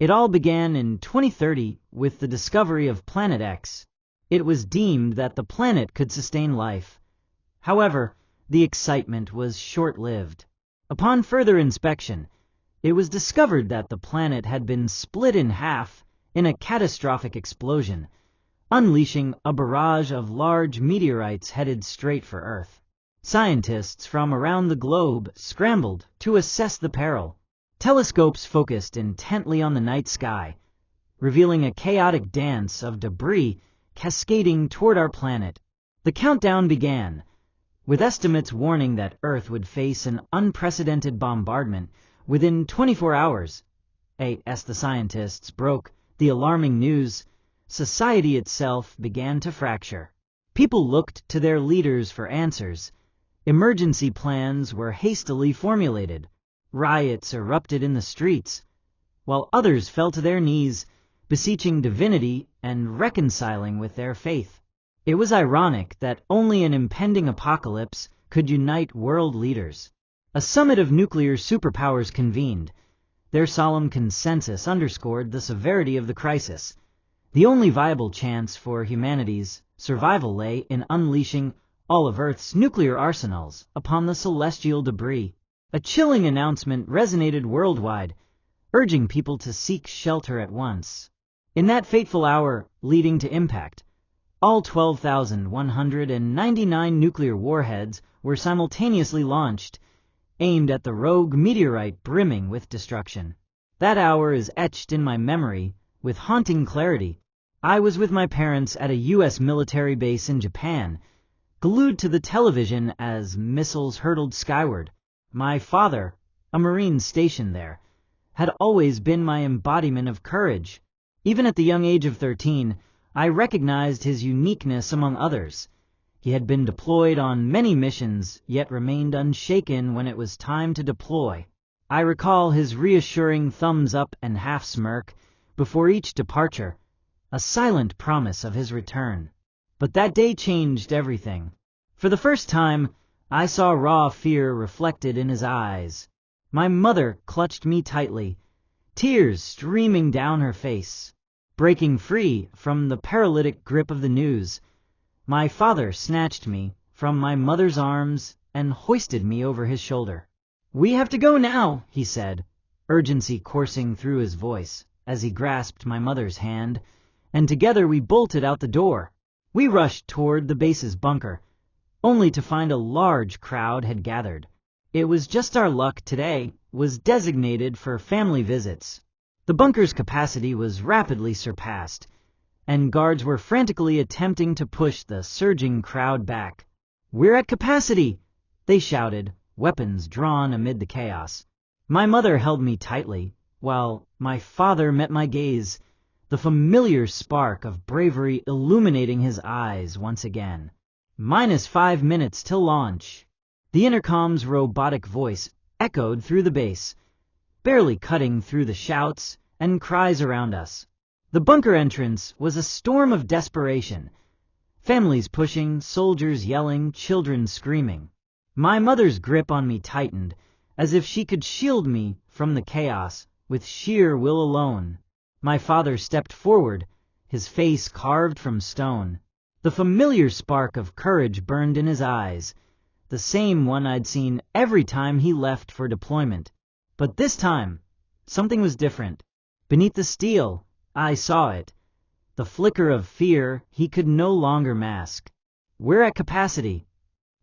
It all began in 2030 with the discovery of Planet X. It was deemed that the planet could sustain life. However, the excitement was short-lived. Upon further inspection, it was discovered that the planet had been split in half in a catastrophic explosion, unleashing a barrage of large meteorites headed straight for Earth. Scientists from around the globe scrambled to assess the peril. Telescopes focused intently on the night sky, revealing a chaotic dance of debris cascading toward our planet. The countdown began, with estimates warning that Earth would face an unprecedented bombardment within 24 hours. As the scientists broke the alarming news, society itself began to fracture. People looked to their leaders for answers. Emergency plans were hastily formulated. Riots erupted in the streets, while others fell to their knees, beseeching divinity and reconciling with their faith. It was ironic that only an impending apocalypse could unite world leaders. A summit of nuclear superpowers convened. Their solemn consensus underscored the severity of the crisis. The only viable chance for humanity's survival lay in unleashing all of Earth's nuclear arsenals upon the celestial debris. A chilling announcement resonated worldwide, urging people to seek shelter at once. In that fateful hour leading to impact, all 12,199 nuclear warheads were simultaneously launched, aimed at the rogue meteorite brimming with destruction. That hour is etched in my memory with haunting clarity. I was with my parents at a U.S. military base in Japan, glued to the television as missiles hurtled skyward. My father, a Marine stationed there, had always been my embodiment of courage. Even at the young age of 13, I recognized his uniqueness among others. He had been deployed on many missions, yet remained unshaken when it was time to deploy. I recall his reassuring thumbs up and half smirk before each departure, a silent promise of his return. But that day changed everything. For the first time, I saw raw fear reflected in his eyes. My mother clutched me tightly, tears streaming down her face. Breaking free from the paralytic grip of the news, my father snatched me from my mother's arms and hoisted me over his shoulder. "We have to go now," he said, urgency coursing through his voice as he grasped my mother's hand, and together we bolted out the door. We rushed toward the base's bunker, only to find a large crowd had gathered. It was just our luck today was designated for family visits. The bunker's capacity was rapidly surpassed, and guards were frantically attempting to push the surging crowd back. "We're at capacity!" they shouted, weapons drawn amid the chaos. My mother held me tightly, while my father met my gaze, the familiar spark of bravery illuminating his eyes once again. "-5 minutes till launch." The intercom's robotic voice echoed through the base, barely cutting through the shouts and cries around us. The bunker entrance was a storm of desperation. Families pushing, soldiers yelling, children screaming. My mother's grip on me tightened, as if she could shield me from the chaos with sheer will alone. My father stepped forward, his face carved from stone. The familiar spark of courage burned in his eyes, the same one I'd seen every time he left for deployment. But this time, something was different. Beneath the steel, I saw it, the flicker of fear he could no longer mask. "We're at capacity."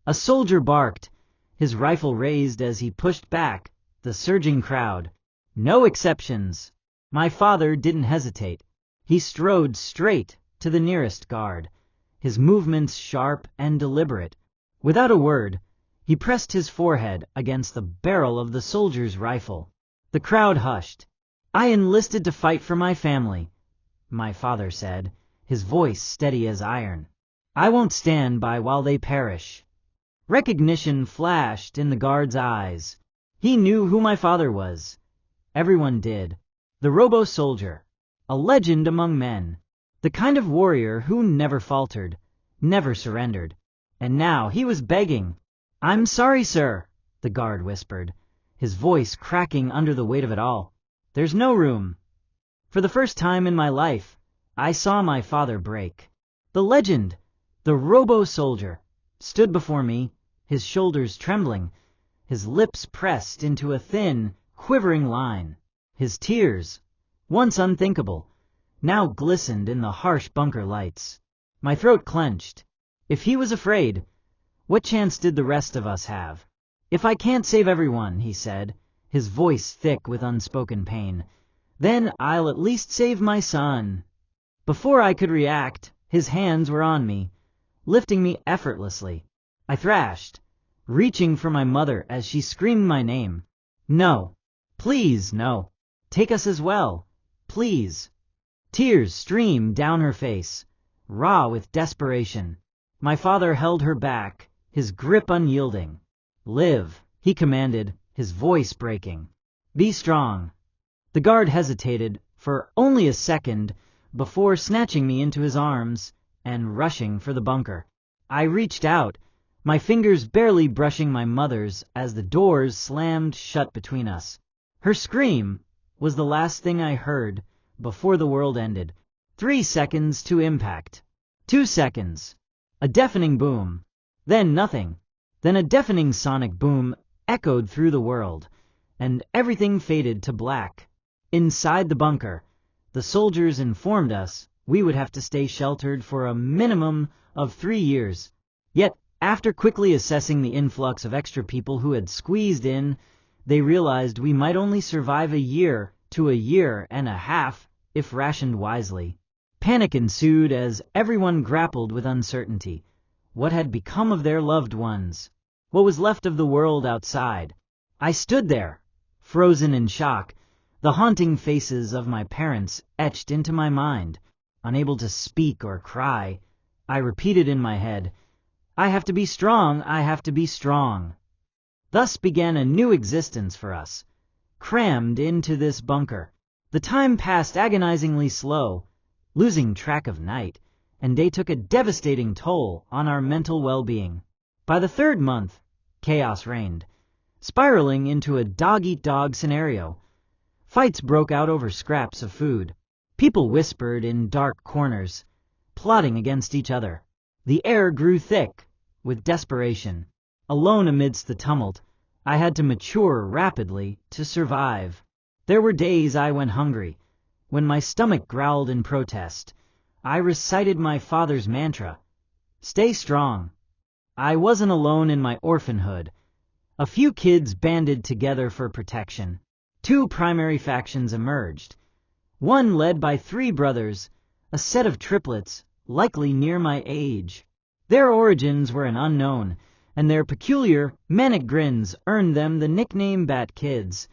A soldier barked, his rifle raised as he pushed back the surging crowd. "No exceptions." My father didn't hesitate. He strode straight to the nearest guard, his movements sharp and deliberate. Without a word, he pressed his forehead against the barrel of the soldier's rifle. The crowd hushed. "I enlisted to fight for my family," my father said, his voice steady as iron. "I won't stand by while they perish." Recognition flashed in the guard's eyes. He knew who my father was. Everyone did. The robo-soldier, a legend among men. The kind of warrior who never faltered, never surrendered. And now he was begging. "I'm sorry, sir," the guard whispered, his voice cracking under the weight of it all. "There's no room." For the first time in my life, I saw my father break. The legend, the robo-soldier, stood before me, his shoulders trembling, his lips pressed into a thin, quivering line. His tears, once unthinkable, now glistened in the harsh bunker lights. My throat clenched. If he was afraid, what chance did the rest of us have? "If I can't save everyone," he said, his voice thick with unspoken pain, "then I'll at least save my son." Before I could react, his hands were on me, lifting me effortlessly. I thrashed, reaching for my mother as she screamed my name. "No. Please, no. Take us as well. Please." Tears streamed down her face, raw with desperation. My father held her back, his grip unyielding. "Live," he commanded, his voice breaking. "Be strong." The guard hesitated for only a second before snatching me into his arms and rushing for the bunker. I reached out, my fingers barely brushing my mother's as the doors slammed shut between us. Her scream was the last thing I heard before the world ended. 3 seconds to impact. 2 seconds. A deafening boom. Then nothing. Then a deafening sonic boom echoed through the world, and everything faded to black. Inside the bunker, the soldiers informed us we would have to stay sheltered for a minimum of 3 years. Yet, after quickly assessing the influx of extra people who had squeezed in, they realized we might only survive a year to a year and a half if rationed wisely. Panic ensued as everyone grappled with uncertainty. What had become of their loved ones? What was left of the world outside? I stood there, frozen in shock, the haunting faces of my parents etched into my mind. Unable to speak or cry, I repeated in my head, "I have to be strong, I have to be strong." Thus began a new existence for us, crammed into this bunker. The time passed agonizingly slow, losing track of night, and day took a devastating toll on our mental well-being. By the 3rd month, chaos reigned, spiraling into a dog-eat-dog scenario. Fights broke out over scraps of food. People whispered in dark corners, plotting against each other. The air grew thick with desperation. Alone amidst the tumult, I had to mature rapidly to survive. There were days I went hungry. When my stomach growled in protest, I recited my father's mantra, "Stay strong." I wasn't alone in my orphanhood. A few kids banded together for protection. 2 primary factions emerged. One led by 3 brothers, a set of triplets, likely near my age. Their origins were an unknown, and their peculiar, manic grins earned them the nickname Bat Kids,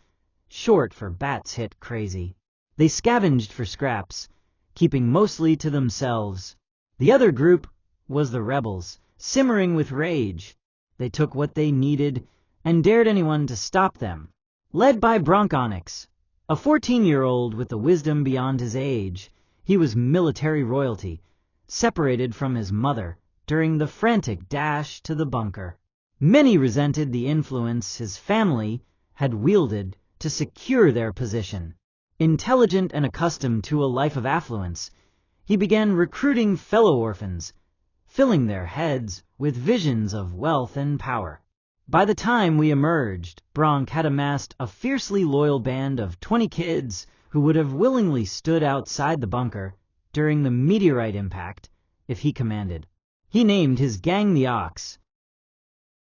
short for Bats Hit Crazy. They scavenged for scraps, keeping mostly to themselves. The other group was the rebels, simmering with rage. They took what they needed and dared anyone to stop them. Led by K9X, a 14-year-old with the wisdom beyond his age, he was military royalty, separated from his mother during the frantic dash to the bunker. Many resented the influence his family had wielded to secure their position. Intelligent and accustomed to a life of affluence, he began recruiting fellow orphans, filling their heads with visions of wealth and power. By the time we emerged, Bronk had amassed a fiercely loyal band of 20 kids who would have willingly stood outside the bunker during the meteorite impact if he commanded. He named his gang the Ox,